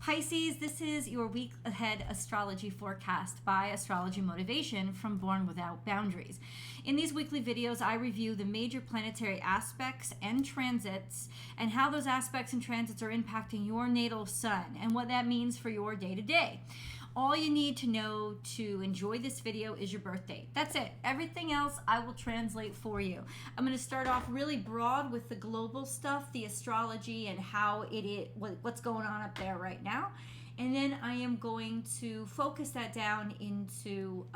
Pisces, this is your week ahead astrology forecast by Astrology Motivation from Born Without Boundaries. In these weekly videos, I review the major planetary aspects and transits and how those aspects and transits are impacting your natal sun and what that means for your day-to-day. All you need to know to enjoy this video is your birth date. That's it. Everything else I will translate for you. I'm going to start off really broad with the global stuff, the astrology and how it is, what's going on up there right now. And then I am going to focus that down into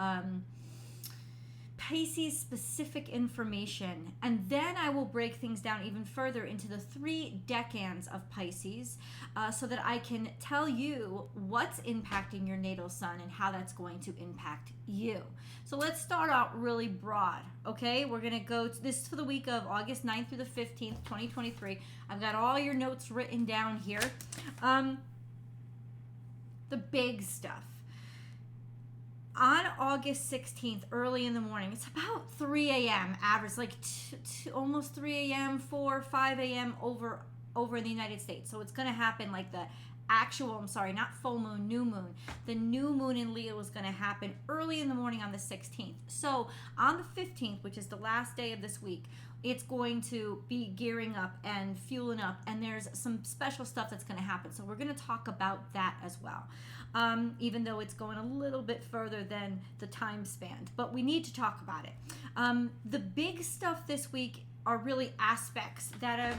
Pisces specific information, and then I will break things down even further into the 3 decans of Pisces so that I can tell you what's impacting your natal sun and how that's going to impact you. So let's start out really broad, okay? We're going to go to this for the week of August 9th through the 15th, 2023. I've got all your notes written down here. The big stuff. On August 16th, early in the morning, it's about 3 a.m. average, like almost 3 a.m., 4, 5 a.m. over in the United States. So it's going to happen like the actual, I'm sorry, not full moon, new moon. The new moon in Leo is going to happen early in the morning on the 16th. So on the 15th, which is the last day of this week, it's going to be gearing up and fueling up, and there's some special stuff that's going to happen. So we're going to talk about that as well, even though it's going a little bit further than the time span. But we need to talk about it. The big stuff this week are really aspects that have,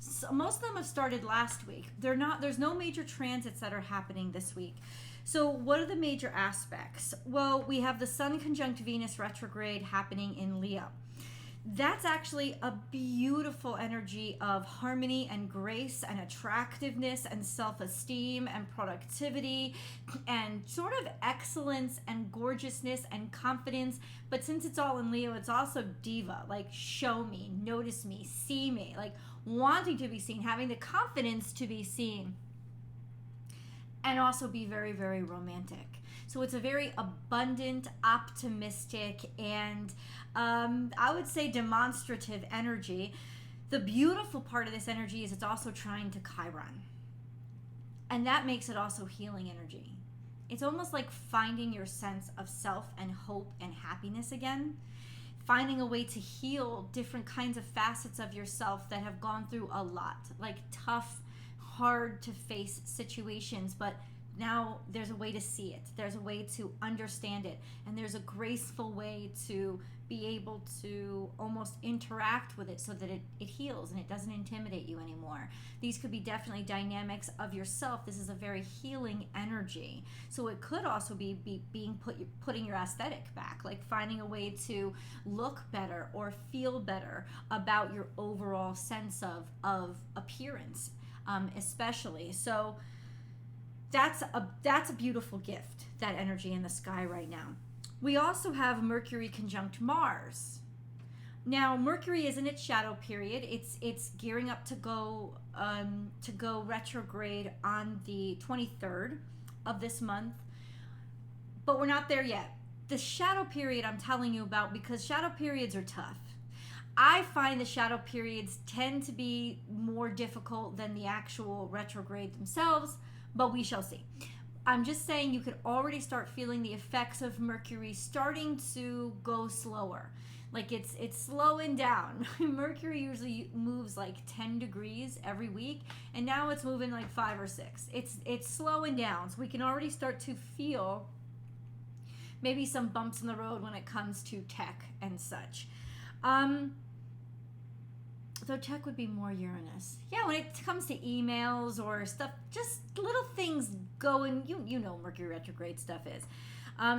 so most of them have started last week. There's no major transits that are happening this week. So what are the major aspects? Well, we have the Sun conjunct Venus retrograde happening in Leo. That's actually a beautiful energy of harmony and grace and attractiveness and self-esteem and productivity and sort of excellence and gorgeousness and confidence. But since it's all in Leo, it's also diva, like show me, notice me, see me, like wanting to be seen, having the confidence to be seen, and also be very, very romantic. So it's a very abundant, optimistic, and I would say demonstrative energy. The beautiful part of this energy is it's also trying to Chiron. And that makes it also healing energy. It's almost like finding your sense of self and hope and happiness again. Finding a way to heal different kinds of facets of yourself that have gone through a lot, like tough, hard to face situations, but now there's a way to see it, there's a way to understand it, and there's a graceful way to be able to almost interact with it so that it heals and it doesn't intimidate you anymore. These could be definitely dynamics of yourself. This is a very healing energy. So it could also be putting your aesthetic back, like finding a way to look better or feel better about your overall sense of appearance, especially. So that's a beautiful gift, that energy in the sky right now. We also have Mercury conjunct Mars. Now, Mercury is in its shadow period. It's gearing up to go retrograde on the 23rd of this month, but we're not there yet. The shadow period I'm telling you about, because shadow periods are tough. I find the shadow periods tend to be more difficult than the actual retrograde themselves, but we shall see. I'm just saying you could already start feeling the effects of Mercury starting to go slower. Like it's slowing down. Mercury usually moves like 10 degrees every week, and now it's moving like 5 or 6. It's slowing down, so we can already start to feel maybe some bumps in the road when it comes to tech and such. Though tech would be more Uranus. Yeah, when it comes to emails or stuff, just little things going, you know Mercury retrograde stuff is.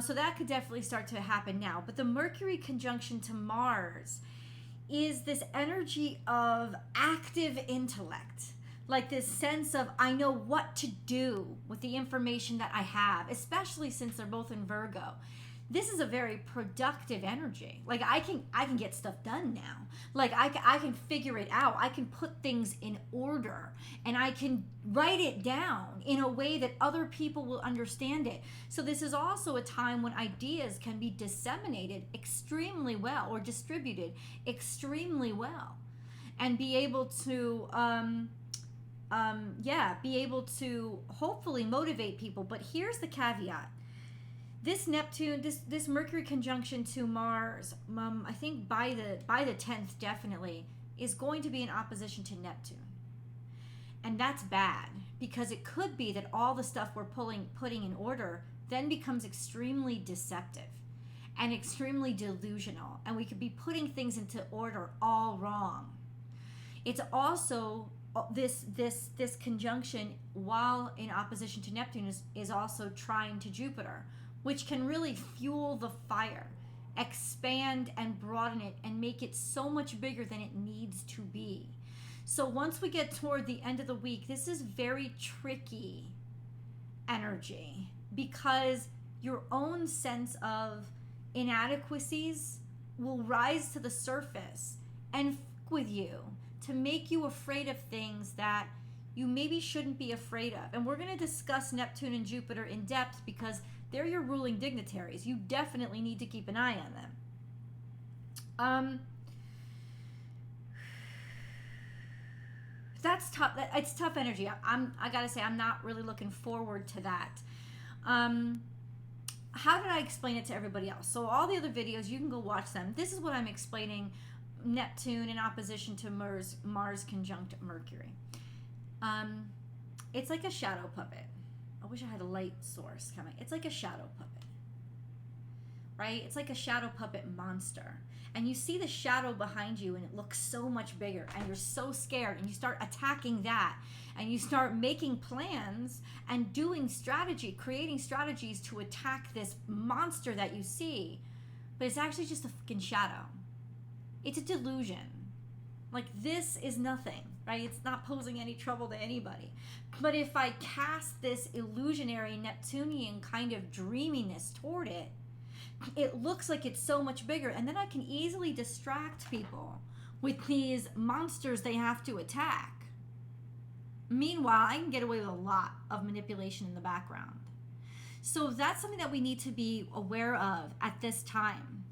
So that could definitely start to happen now. But the Mercury conjunction to Mars is this energy of active intellect. Like this sense of, I know what to do with the information that I have, especially since they're both in Virgo. This is a very productive energy. Like I can get stuff done now. Like I can figure it out. I can put things in order, and I can write it down in a way that other people will understand it. So this is also a time when ideas can be disseminated extremely well, or distributed extremely well, and be able to be able to hopefully motivate people. But here's the caveat. This Neptune, this Mercury conjunction to Mars, I think by the 10th definitely, is going to be in opposition to Neptune. And that's bad, because it could be that all the stuff we're putting in order then becomes extremely deceptive and extremely delusional, and we could be putting things into order all wrong. It's also this conjunction, while in opposition to Neptune, is also trine to Jupiter, which can really fuel the fire, expand and broaden it, and make it so much bigger than it needs to be. So once we get toward the end of the week, this is very tricky energy, because your own sense of inadequacies will rise to the surface and fuck with you to make you afraid of things that you maybe shouldn't be afraid of. And we're going to discuss Neptune and Jupiter in depth, because they're your ruling dignitaries. You definitely need to keep an eye on them. That's tough. It's tough energy. I gotta say, I'm not really looking forward to that. How did I explain it to everybody else? So all the other videos, you can go watch them. This is what I'm explaining Neptune in opposition to Mars conjunct Mercury. It's like a shadow puppet. I wish I had a light source coming. It's like a shadow puppet, right? It's like a shadow puppet monster. And you see the shadow behind you, and it looks so much bigger, and you're so scared, and you start attacking that, and you start making plans and doing strategy, creating strategies to attack this monster that you see. But it's actually just a fucking shadow. It's a delusion. Like, this is nothing, right? It's not posing any trouble to anybody. But if I cast this illusionary Neptunian kind of dreaminess toward it, it looks like it's so much bigger, and then I can easily distract people with these monsters they have to attack. Meanwhile, I can get away with a lot of manipulation in the background. So that's something that we need to be aware of at this time,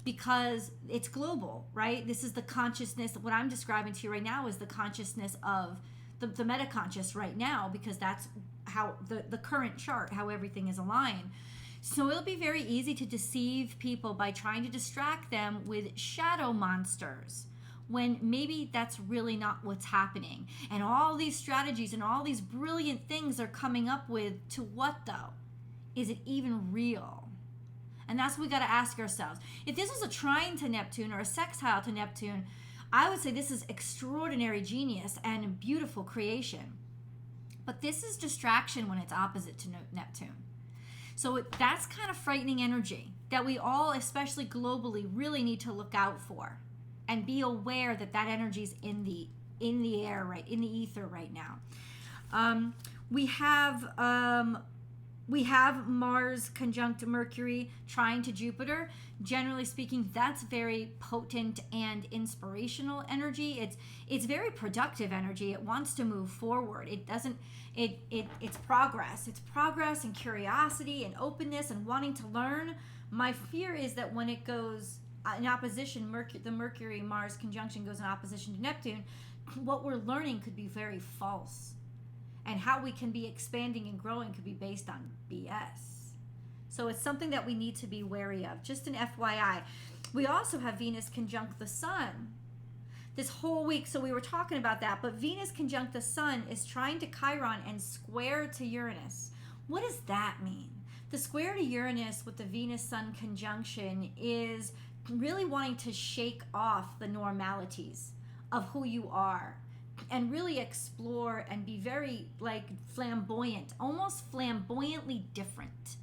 because it's global, right? This is the consciousness. What I'm describing to you right now is the consciousness of the metaconscious right now, because that's how the current chart, how everything is aligned. So it'll be very easy to deceive people by trying to distract them with shadow monsters, when maybe that's really not what's happening. And all these strategies and all these brilliant things they're coming up with, to what though? Is it even real? And that's what we got to ask ourselves. If this was a trine to Neptune or a sextile to Neptune, I would say this is extraordinary genius and beautiful creation. But this is distraction when it's opposite to Neptune. So that's kind of frightening energy that we all, especially globally, really need to look out for, and be aware that that energy is in the air, right, in the ether right now. We have Mars conjunct Mercury trine to Jupiter. Generally speaking, that's very potent and inspirational energy. It's very productive energy. It wants to move forward. It's progress. It's progress and curiosity and openness and wanting to learn. My fear is that when it goes in opposition, the Mercury-Mars conjunction goes in opposition to Neptune, what we're learning could be very false. And how we can be expanding and growing could be based on BS. So it's something that we need to be wary of. Just an FYI. We also have Venus conjunct the Sun this whole week. So we were talking about that. But Venus conjunct the Sun is trine to Chiron and square to Uranus. What does that mean? The square to Uranus with the Venus-Sun conjunction is really wanting to shake off the normalities of who you are, and really explore and be very flamboyant, almost flamboyantly different,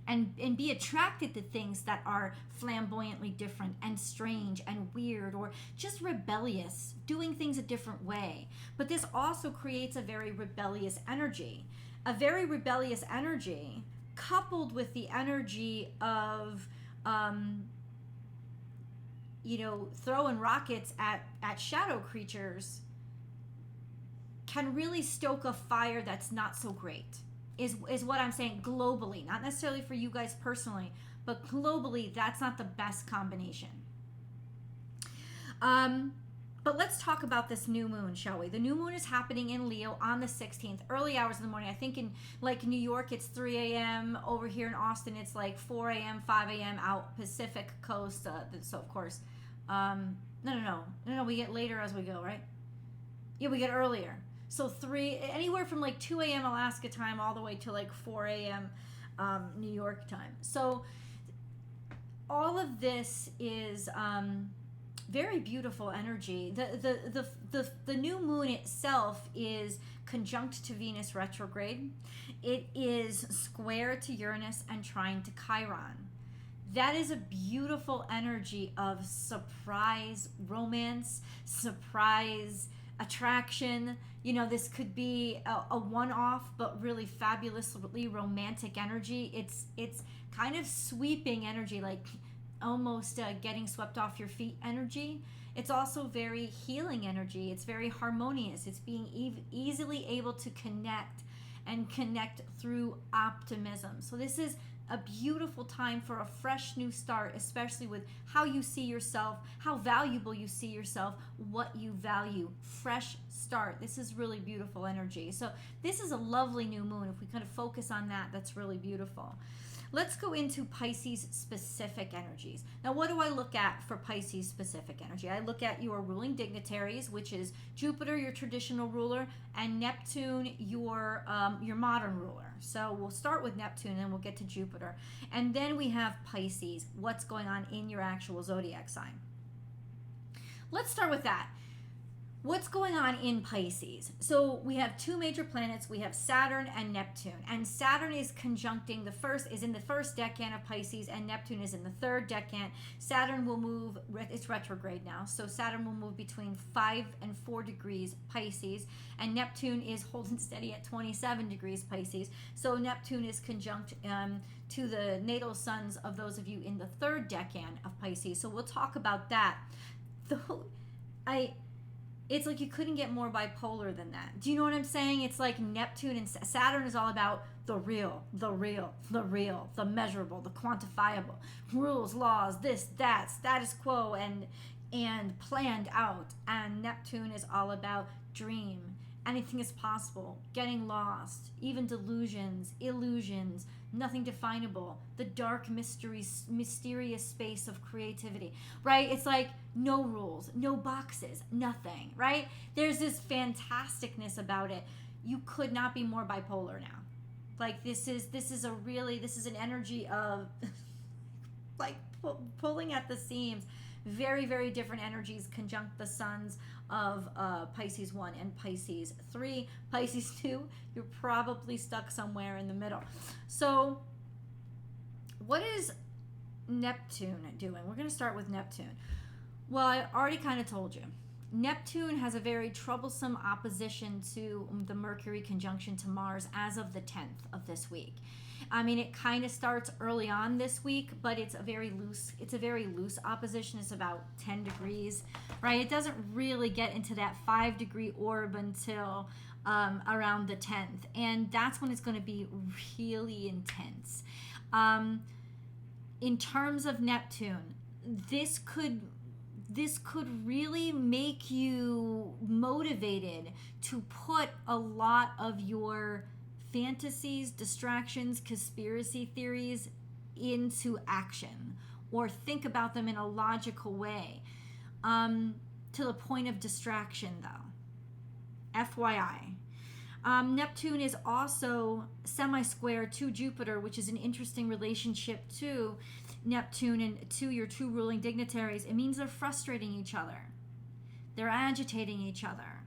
and be attracted to things that are flamboyantly different and strange and weird, or just rebellious, doing things a different way. But this also creates a very rebellious energy. A very rebellious energy coupled with the energy of throwing rockets at shadow creatures can really stoke a fire that's not so great, is what I'm saying globally. Not necessarily for you guys personally, but globally, that's not the best combination. But let's talk about this new moon, shall we? The new moon is happening in Leo on the 16th, early hours in the morning. I think in like New York, it's 3 a.m. Over here in Austin, it's like 4 a.m., 5 a.m. out Pacific coast. So, of course, no. We get later as we go, right? Yeah, we get earlier. So anywhere from like 2 a.m. Alaska time all the way to like 4 a.m. New York time. So all of this is very beautiful energy. The new moon itself is conjunct to Venus retrograde. It is square to Uranus and trine to Chiron. That is a beautiful energy of surprise romance, surprise attraction. You know, this could be a one-off but really fabulously romantic energy. It's kind of sweeping energy, like almost getting swept off your feet energy. It's also very healing energy. It's very harmonious. It's being easily able to connect through optimism. So this is a beautiful time for a fresh new start, especially with how you see yourself, how valuable you see yourself, what you value. Fresh start. This is really beautiful energy. So this is a lovely new moon. If we kind of focus on that, that's really beautiful. Let's go into Pisces specific energies. Now, what do I look at for Pisces specific energy? I look at your ruling dignitaries, which is Jupiter, your traditional ruler, and Neptune, your modern ruler. So we'll start with Neptune, and then we'll get to Jupiter. And then we have Pisces, what's going on in your actual zodiac sign. Let's start with that. What's going on in Pisces? So we have two major planets. We have Saturn and Neptune. And Saturn is conjuncting is in the first decan of Pisces, and Neptune is in the third decan. Saturn will move, it's retrograde now, so Saturn will move between 5 and 4 degrees Pisces, and Neptune is holding steady at 27 degrees Pisces. So Neptune is conjunct to the natal suns of those of you in the third decan of Pisces. So we'll talk about that. It's like you couldn't get more bipolar than that. Do you know what I'm saying? It's like Neptune and Saturn is all about the real, the measurable, the quantifiable, rules, laws, this, that, status quo, and planned out. And Neptune is all about dream. Anything is possible, getting lost, even delusions, illusions, nothing definable, the dark mysterious space of creativity, right? It's like no rules, no boxes, nothing, right? There's this fantasticness about it. You could not be more bipolar now. Like this is an energy of like pulling at the seams. Very, very different energies conjunct the suns of Pisces 1 and Pisces 3. Pisces 2, you're probably stuck somewhere in the middle. So what is Neptune doing? We're going to start with Neptune. Well, I already kind of told you. Neptune has a very troublesome opposition to the Mercury conjunction to Mars as of the 10th of this week. I mean, it kind of starts early on this week, but it's a very loose opposition. It's about 10 degrees, right? It doesn't really get into that 5-degree orb until around the 10th. And that's when it's going to be really intense. In terms of Neptune, this could really make you motivated to put a lot of your fantasies, distractions, conspiracy theories into action, or think about them in a logical way, to the point of distraction though. FYI. Neptune is also semi-square to Jupiter, which is an interesting relationship to Neptune and to your two ruling dignitaries. It means they're frustrating each other. They're agitating each other.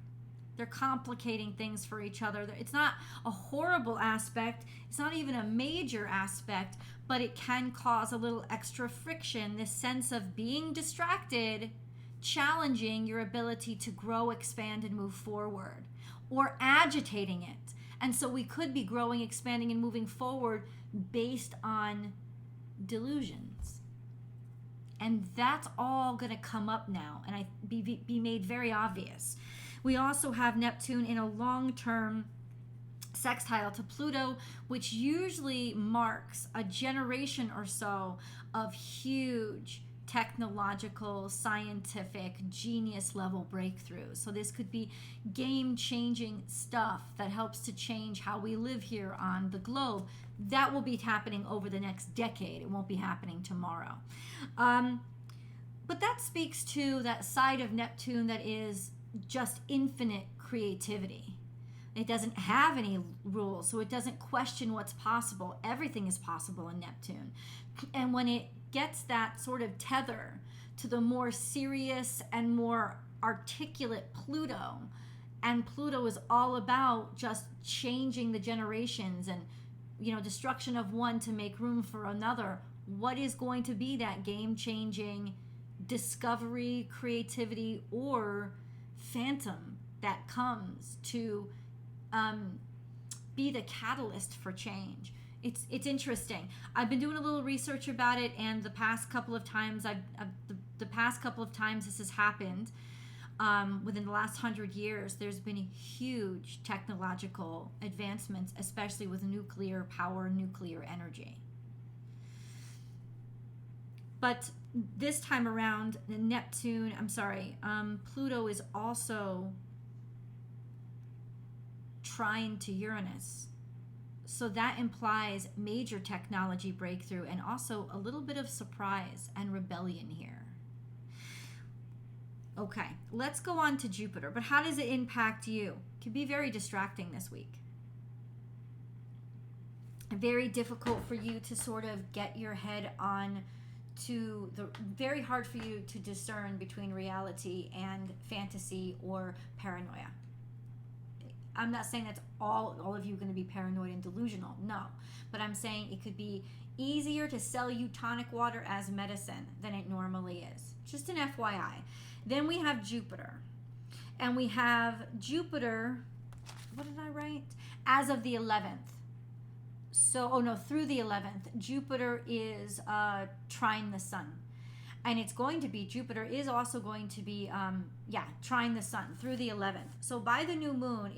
They're complicating things for each other. It's not a horrible aspect. It's not even a major aspect, but it can cause a little extra friction, this sense of being distracted, challenging your ability to grow, expand, and move forward, or agitating it. And so we could be growing, expanding, and moving forward based on delusions. And that's all going to come up now and be made very obvious. We also have Neptune in a long-term sextile to Pluto, which usually marks a generation or so of huge technological, scientific, genius level breakthroughs. So this could be game-changing stuff that helps to change how we live here on the globe. That will be happening over the next decade. It won't be happening tomorrow. But that speaks to that side of Neptune that is just infinite creativity. It doesn't have any rules, so it doesn't question what's possible. Everything is possible in Neptune. And when it gets that sort of tether to the more serious and more articulate Pluto, and Pluto is all about just changing the generations and, destruction of one to make room for another. What is going to be that game-changing discovery, creativity, or phantom that comes to be the catalyst for change? It's interesting. I've been doing a little research about it, and the past couple of times this has happened, within the last 100 years, there's been huge technological advancements, especially with nuclear power, nuclear energy. But this time around, Pluto is also trine to Uranus. So that implies major technology breakthrough and also a little bit of surprise and rebellion here. Okay, let's go on to Jupiter. But how does it impact you? It can be very distracting this week. Very difficult for you to sort of get your head on to very hard for you to discern between reality and fantasy or paranoia. I'm not saying that's all of you going to be paranoid and delusional. No. But I'm saying it could be easier to sell you tonic water as medicine than it normally is. Just an FYI. Then we have Jupiter. And we have Jupiter, what did I write? As of the 11th. Through the 11th, Jupiter is trine the sun. And it's going to be, Jupiter is also going to be, trine the sun through the 11th. So by the new moon,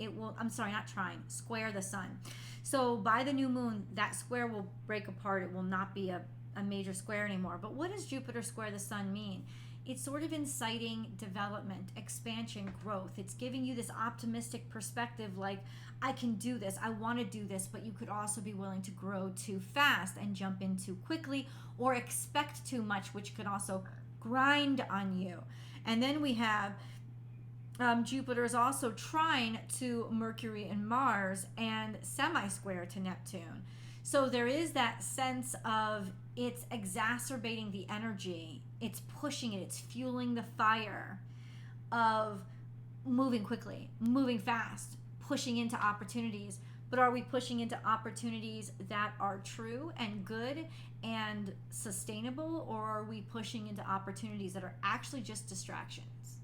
square the sun. So by the new moon, that square will break apart. It will not be a major square anymore. But what does Jupiter square the sun mean? It's sort of inciting development, expansion, growth. It's giving you this optimistic perspective like, I can do this, I want to do this, but you could also be willing to grow too fast and jump in too quickly or expect too much, which could also grind on you. And then we have Jupiter is also trine to Mercury and Mars and semi-square to Neptune. So there is that sense of it's exacerbating the energy, it's pushing it, it's fueling the fire of moving quickly, moving fast, pushing into opportunities. But are we pushing into opportunities that are true and good and sustainable, or are we pushing into opportunities that are actually just distractions?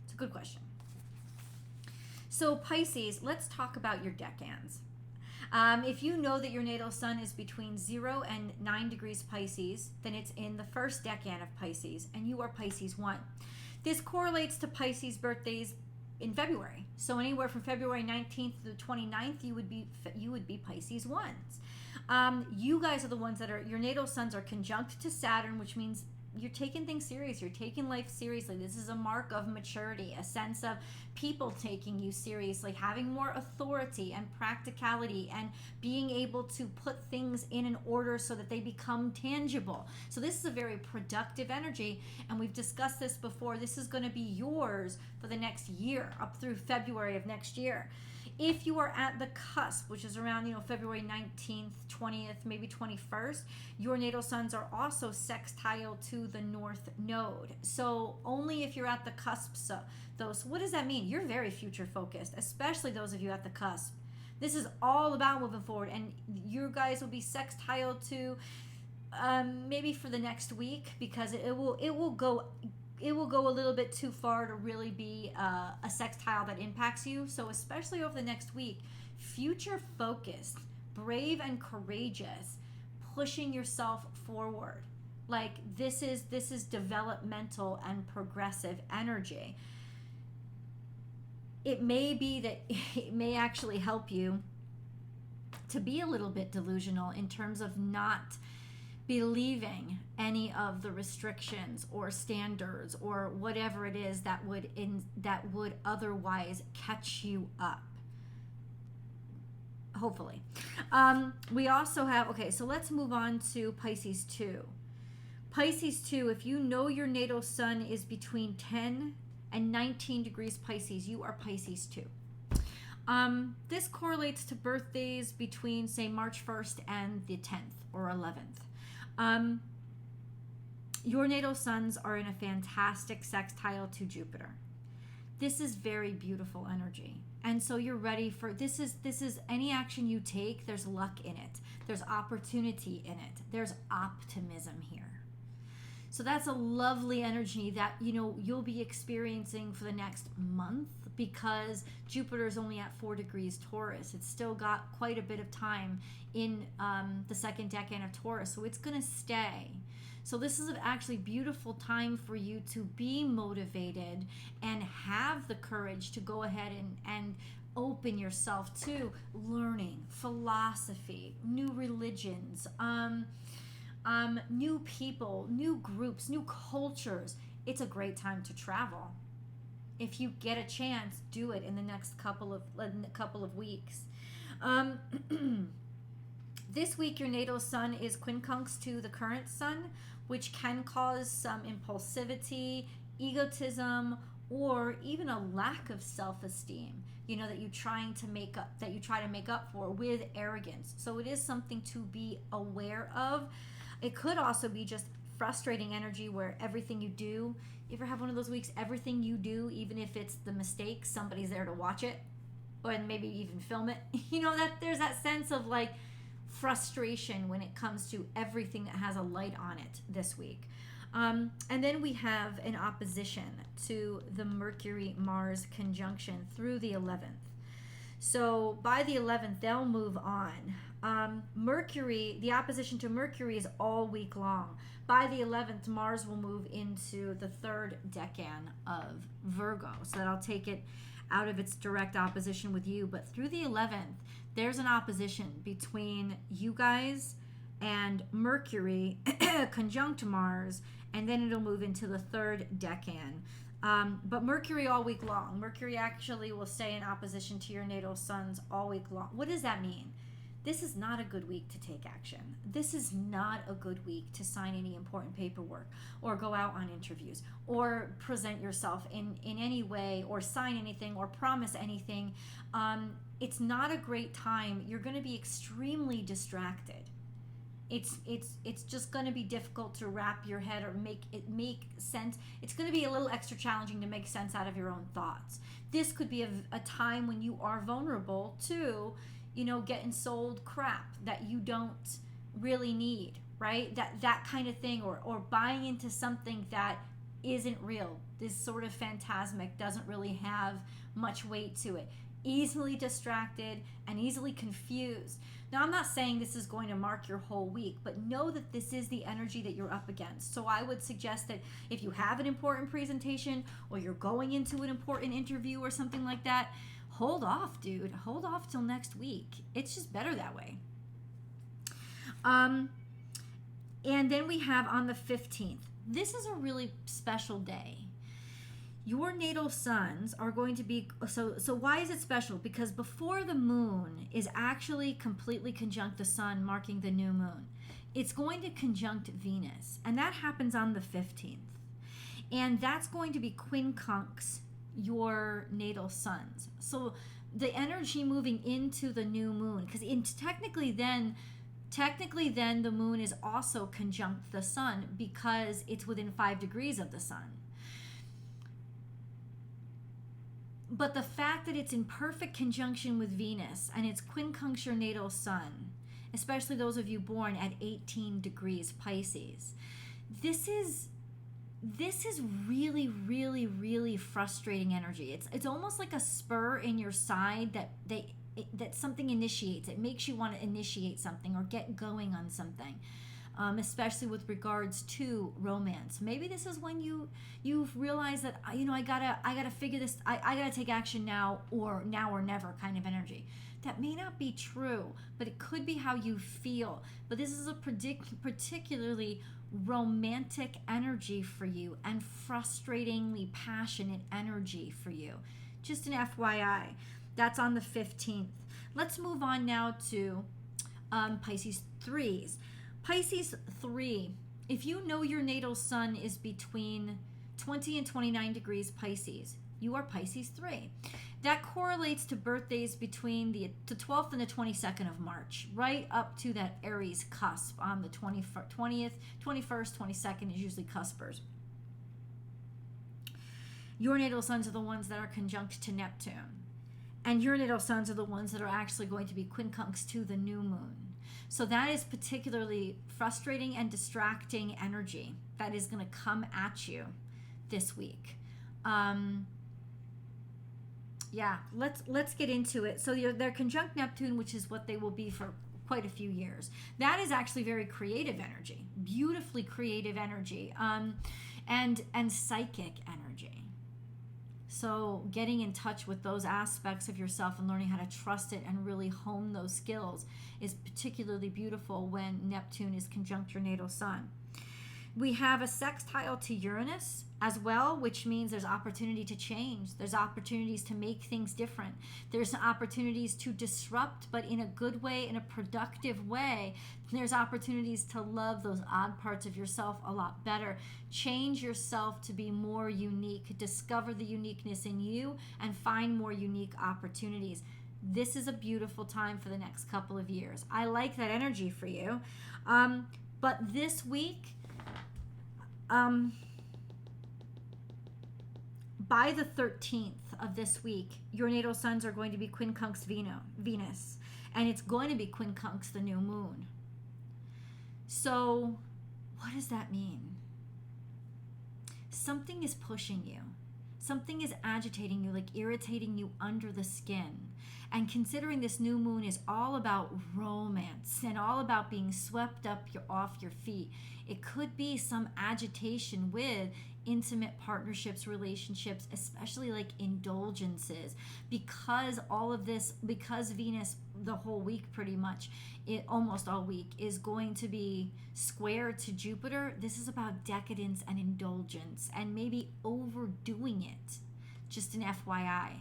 It's a good question. So Pisces, let's talk about your decans. If you know that your natal sun is between 0 and 9 degrees Pisces, then it's in the first decan of Pisces, and you are Pisces 1. This correlates to Pisces birthdays in February. So anywhere from February 19th to the 29th, you would be Pisces 1s. You guys are the ones that your natal suns are conjunct to Saturn, which means you're taking things serious. You're taking life seriously. This is a mark of maturity, a sense of people taking you seriously, having more authority and practicality, and being able to put things in an order so that they become tangible. So this is a very productive energy, and we've discussed this before. This is going to be yours for the next year, up through February of next year. If you are at the cusp, which is around, February 19th, 20th, maybe 21st, your natal suns are also sextile to the North Node. So only if you're at the cusp. So what does that mean? You're very future focused, especially those of you at the cusp. This is all about moving forward, and you guys will be sextile to maybe for the next week, because it will go a little bit too far to really be a sextile that impacts you. So especially over the next week, future focused, brave and courageous, pushing yourself forward. Like this is developmental and progressive energy. It may be that it may actually help you to be a little bit delusional in terms of not believing any of the restrictions or standards or whatever it is that would otherwise catch you up. Hopefully. We also have, okay, so let's move on to Pisces 2. Pisces 2, if you know your natal sun is between 10 and 19 degrees Pisces, you are Pisces 2. This correlates to birthdays between, say, March 1st and the 10th or 11th. Your natal suns are in a fantastic sextile to Jupiter. This is very beautiful energy. And so you're ready for, this is any action you take, there's luck in it. There's opportunity in it. There's optimism here. So that's a lovely energy that, you know, you'll be experiencing for the next month, because Jupiter is only at 4 degrees Taurus. It's still got quite a bit of time in the second decan of Taurus, so it's going to stay. So this is an actually beautiful time for you to be motivated and have the courage to go ahead and open yourself to learning, philosophy, new religions, new people, new groups, new cultures. It's a great time to travel. If you get a chance, do it in the next couple of weeks. This week, your natal sun is quincunx to the current sun, which can cause some impulsivity, egotism, or even a lack of self-esteem, you know, that you try to make up for with arrogance. So it is something to be aware of. It could also be just frustrating energy where everything you do, you ever have one of those weeks, everything you do, even if it's the mistake, somebody's there to watch it or maybe even film it. You know, that there's that sense of like frustration when it comes to everything that has a light on it this week. And then we have an opposition to the Mercury-Mars conjunction through the 11th. So by the 11th, they'll move on. Mercury, the opposition to Mercury is all week long. By the 11th, Mars will move into the third decan of Virgo. So that'll take it out of its direct opposition with you. But through the 11th, there's an opposition between you guys and Mercury conjunct Mars, and then it'll move into the third decan. But Mercury all week long. Mercury actually will stay in opposition to your natal suns all week long. What does that mean? This is not a good week to take action. This is not a good week to sign any important paperwork or go out on interviews or present yourself in any way or sign anything or promise anything. It's not a great time. You're going to be extremely distracted. It's just going to be difficult to wrap your head or make sense. It's going to be a little extra challenging to make sense out of your own thoughts. This could be a time when you are vulnerable to, you know, getting sold crap that you don't really need, right? That kind of thing, or buying into something that isn't real. This sort of phantasmic doesn't really have much weight to it. Easily distracted and easily confused. Now, I'm not saying this is going to mark your whole week, but know that this is the energy that you're up against. So I would suggest that if you have an important presentation or you're going into an important interview or something like that, hold off, dude. Hold off till next week. It's just better that way. And then we have on the 15th. This is a really special day. Your natal suns are going to be, so why is it special? Because before the moon is actually completely conjunct the sun, marking the new moon, it's going to conjunct Venus, and that happens on the 15th. And that's going to be quincunx your natal suns. So the energy moving into the new moon, because technically then the moon is also conjunct the sun because it's within 5 degrees of the sun. But the fact that it's in perfect conjunction with Venus and it's quincunx your natal sun, especially those of you born at 18 degrees Pisces, this is really, really, really frustrating energy. It's almost like a spur in your side that something initiates. It makes you want to initiate something or get going on something. especially with regards to romance. Maybe this is when you've realized that, you know, I gotta figure this, I gotta take action now or never kind of energy. That may not be true, but it could be how you feel. But this is a particularly romantic energy for you and frustratingly passionate energy for you. Just an FYI. That's on the 15th. Let's move on now to Pisces 3s. Pisces 3, if you know your natal sun is between 20 and 29 degrees Pisces, you are Pisces 3. That correlates to birthdays between the 12th and the 22nd of March, right up to that Aries cusp on the 20th, 21st, 22nd is usually cuspers. Your natal suns are the ones that are conjunct to Neptune. And your natal suns are the ones that are actually going to be quincunx to the new moon. So that is particularly frustrating and distracting energy that is going to come at you this week. Yeah, let's get into it. So they're conjunct Neptune, which is what they will be for quite a few years. That is actually very creative energy, beautifully creative energy, and psychic energy. So getting in touch with those aspects of yourself and learning how to trust it and really hone those skills is particularly beautiful when Neptune is conjunct your natal sun. We have a sextile to Uranus as well, which means there's opportunity to change. There's opportunities to make things different. There's opportunities to disrupt, but in a good way, in a productive way. There's opportunities to love those odd parts of yourself a lot better. Change yourself to be more unique. Discover the uniqueness in you and find more unique opportunities. This is a beautiful time for the next couple of years. I like that energy for you. But this week, by the 13th of this week, your natal suns are going to be quincunx Venus, and it's going to be quincunx the new moon. So what does that mean? Something is pushing you. Something is agitating you, like irritating you under the skin. And considering this new moon is all about romance and all about being swept up off your feet, it could be some agitation with intimate partnerships, relationships, especially like indulgences, because all of this, because Venus the whole week pretty much, almost all week, is going to be square to Jupiter. This is about decadence and indulgence and maybe overdoing it. Just an FYI.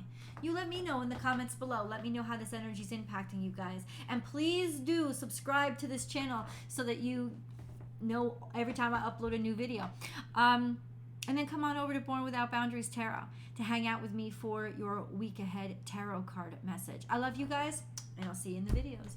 You let me know in the comments below. Let me know how this energy is impacting you guys. And please do subscribe to this channel so that you know every time I upload a new video. And then come on over to Born Without Boundaries Tarot to hang out with me for your week ahead tarot card message. I love you guys, and I'll see you in the videos.